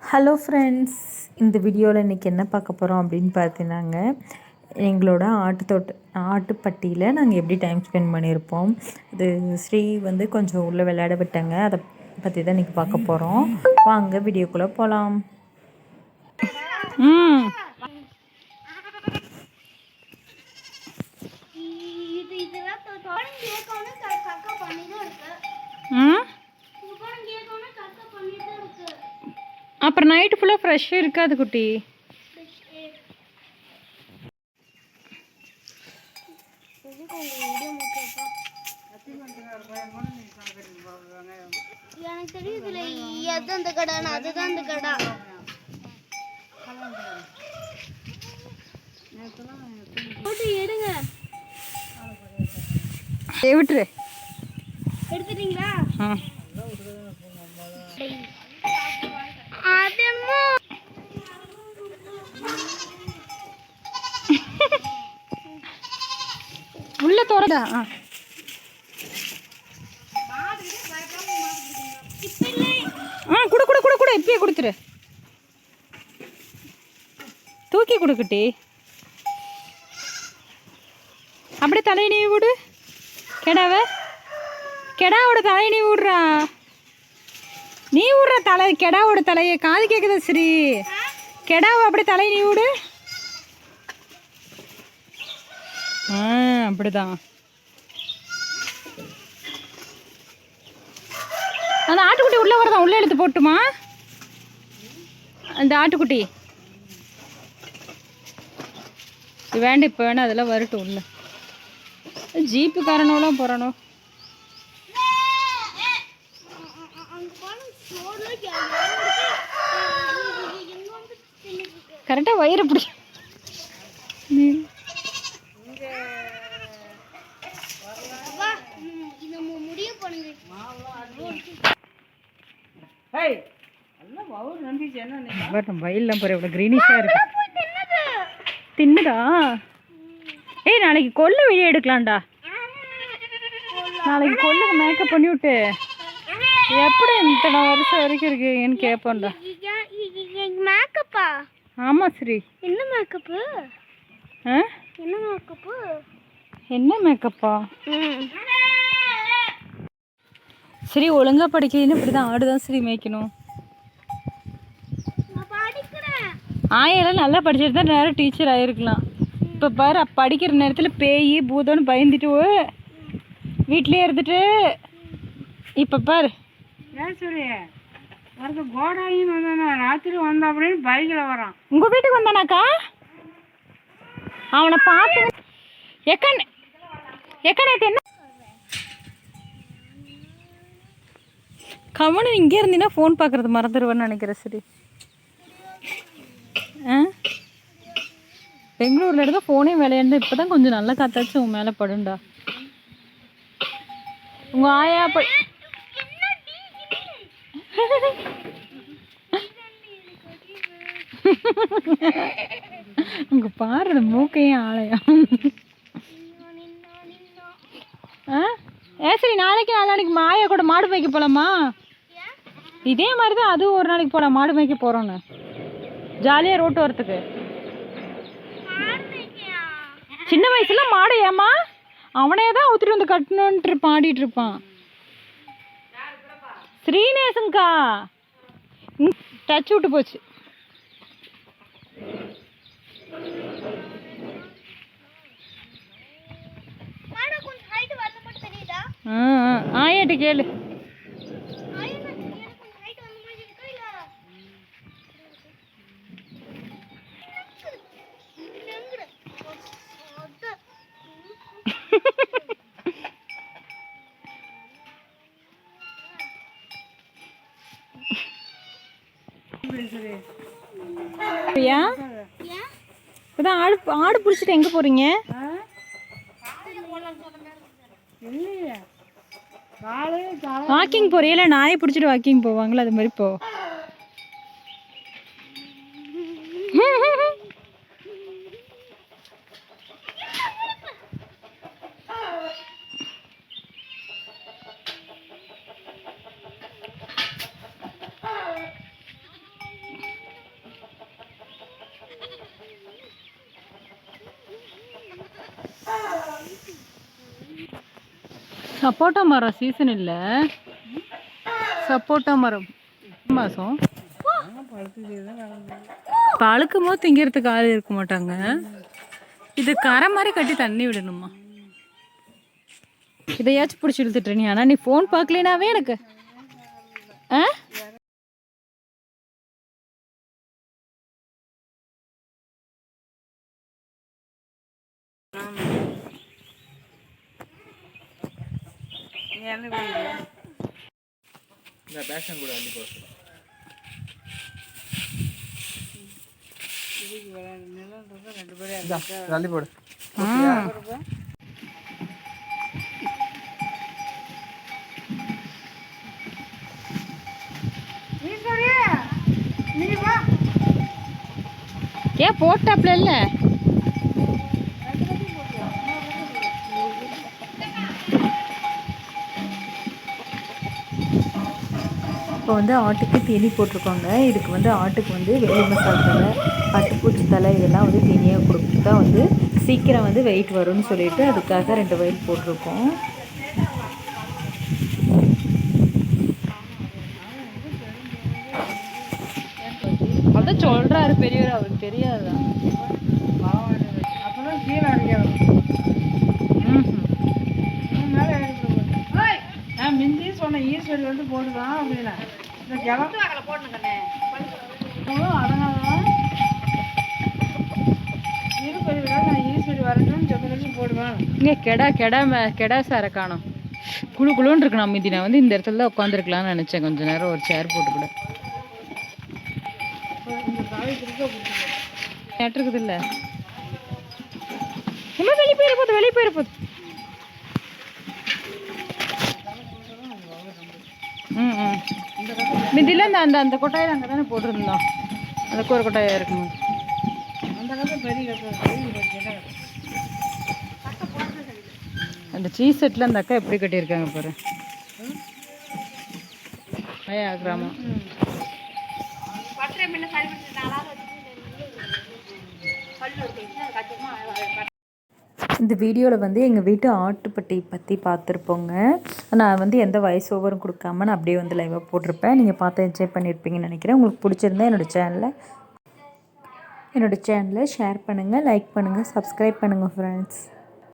Hello friends, இந்த வீடியோவில் இன்றைக்கி என்ன பார்க்க போகிறோம் அப்படின்னு பார்த்தீங்கன்னாங்க, எங்களோட ஆட்டுப்பட்டியில் நாங்கள் எப்படி டைம் ஸ்பெண்ட் பண்ணியிருப்போம். இது ஸ்ரீ வந்து கொஞ்சம் உள்ளே விளையாட விட்டாங்க, அதை பற்றி தான் இன்றைக்கி பார்க்க போகிறோம். வாங்க வீடியோக்குள்ளே போகலாம். அப்புறம் நைட்டு ஃபுல்லாக ஃப்ரெஷ்ஷாக இருக்காது குட்டி. எனக்கு தெரியுதுல, அது அந்த கடை, அதுதான் அந்த கடை. எடுங்க, விட்டுரு. எடுத்துட்டீங்களா? உள்ள தோறடா. குடு குடு குடு குடு, இப்பயே கொடுத்துரு. தூக்கி கொடுக்குட்டி. அப்படியே தலையை நீ விடு. கெடாவோட தலையை நீ விடுறா. நீ விடுற தலை, கெடாவோட தலையை. காது கேட்குதா ஸ்ரீ? கெடாவை அப்படியே தலையை நீ விடு. அப்படிதான். அந்த ஆட்டுக்குட்டி உள்ளே வரதான், உள்ளே எடுத்து போட்டுமா அந்த ஆட்டுக்குட்டி? வேண்டாம், இப்போ வேணா அதெல்லாம் வரட்டும். உள்ள ஜீப்பு காரணம்லாம் போகிறானோ. கரெக்டாக வயிறு பிடி. வயல்லாம் போற இவ்வளோ கிரீனிஷாக இருக்கு. தின்னுதா? ஏய், நாளைக்கு கொள்ளு வீடியோ எடுக்கலாம்டா. நாளைக்கு கொல்லுக்கு மேக்கப் பண்ணி விட்டு எப்படி இத்தனை வருஷம் வரைக்கும் இருக்கீங்கன்னு கேட்போம்டா. மேக்கப்பா? ஆமாம் ஸ்ரீ. என்ன மேக்கப்பு? என்ன மேக்கப்பு? என்ன மேக்கப்பா? சரி, ஒழுங்கா படிக்கலன்னு இப்படி தான் ஆடுதான் ஸ்ரீ மேய்க்கணும். ஆயெல்லாம் நல்லா படிச்சுட்டு தான் நேரம் டீச்சர் ஆகிருக்கலாம். இப்போ பாரு, படிக்கிற நேரத்தில் பேய் பூதம்னு பயந்துட்டு வீட்டிலே இருந்துட்டு இப்போ பாரு. ஏன் சரி வரது கோடாயின்னு வந்தானா, ராத்திரி வந்தா அப்படின்னு பைக்கில் வரான். உங்கள் வீட்டுக்கு வந்தானாக்கா? அவனை பார்த்து எக்கனேத்து என்ன கவனம். இங்கே இருந்தீங்கன்னா ஃபோன் பார்க்குறது மறந்துடுவேன்னு நினைக்கிறேன். சரி, பெங்களூரில் இருந்தால் ஃபோனே விளையாண்டு இப்போ தான் கொஞ்சம் நல்ல காத்தாச்சும் உன் மேலே படுண்டா. உங்கள் ஆயா உங்க பாரு மூக்கையும் ஆலயம். சரி, நாளைக்கு மாயா கூட மாடு மேய்க்க போகலாமா? இதே மாதிரி தான் அதுவும் ஒரு நாளைக்கு போகலாம். மாடு மேய்க்க போகிறோன்னு ஜாலியாக ரோட்டு வரத்துக்கு. சின்ன வயசுல மாடு ஏமா அவனே தான் ஊற்றிட்டு வந்து கட்டணுன்ட்டு பாடிட்டு இருப்பான். ஸ்ரீநேசங்கா டச் விட்டு போச்சு. ஆயாட்ட கேளு. இப்பதான் ஆடு பிடிச்சிட்டு எங்க போறீங்க? வாக்கிங் போறீங்களா? நாயை பிடிச்சிட்டு வாக்கிங் போவாங்களா? அது மாதிரி போ. சப்போட்டா மரம் சீசன் இல்லை, சப்போட்டா மரம் மாதம் பழுக்கும் போது திங்கிறதுக்கு ஆள் இருக்க மாட்டாங்க. இது கரை மாதிரி கட்டி தண்ணி விடணுமா? இதையாச்சும் பிடிச்சி இழுத்துட்டு நீ. ஆனால் நீ ஃபோன் பார்க்கலனாவே எனக்கு ஆ போடு. ஏன் போட்டாப்ல இல்லை? இப்போ வந்து ஆட்டுக்கு தீனி போட்டிருக்கோங்க. இதுக்கு வந்து ஆட்டுக்கு வந்து வெள்ளை மசால் தலை, பட்டுப்பூச்சி தலை இதெல்லாம் வந்து தீனியாக கொடுத்தா வந்து சீக்கிரம் வந்து வெயிட் வரும்னு சொல்லிட்டு அதுக்காக 2 வயல் போட்டிருக்கோம். அதான் சொல்கிறாரு பெரியவர், அவருக்கு தெரியாதுதான். அப்போதான் கீழே அடிக்கணும். மேலே நான் மிந்தி சொன்னேன் ஈஸ்வரி வந்து போடுதான் அப்படின்னா இந்த கிளம்பு போடணுங்கண்ணே. அதனால தான் இருப்பறிவிட நான் ஈஸ்வரி வரணும்னு சொல்லி போடுவேன். இங்கே கெடா சாரை காணோம். குழுன்னு இருக்கு. நான் மீதி நான் வந்து இந்த இடத்துல தான் உட்காந்துருக்கலாம்னு நினச்சேன். கொஞ்சம் நேரம் ஒரு சேர் போட்டு கூட இருக்குது இல்லை. இன்னும் வெளியே போயிட போகுது. மிதியில் அந்த அந்த கொட்டாயில் அங்கே தானே போட்டிருந்தோம். அந்த ஒரு கொட்டாயாக இருக்குமா? அந்த கதை பெரிய அந்த சீஸ் செட்டில் அந்த அக்கா எப்படி கட்டியிருக்காங்க பாரு. ஐயா கிராமம். இந்த வீடியோவில் வந்து எங்கள் வீட்டு ஆட்டுப்பட்டி பற்றி பார்த்துருப்போங்க. நான் வந்து எந்த வாய்ஸ் ஓவரும் கொடுக்காம நான் அப்படியே வந்து லைவாக போட்டிருப்பேன். நீங்கள் பார்த்து என்ஜாய் பண்ணியிருப்பீங்கன்னு நினைக்கிறேன். உங்களுக்கு பிடிச்சிருந்தா என்னோடய சேனலை ஷேர் பண்ணுங்கள், லைக் பண்ணுங்கள், சப்ஸ்கிரைப் பண்ணுங்கள் ஃப்ரெண்ட்ஸ்.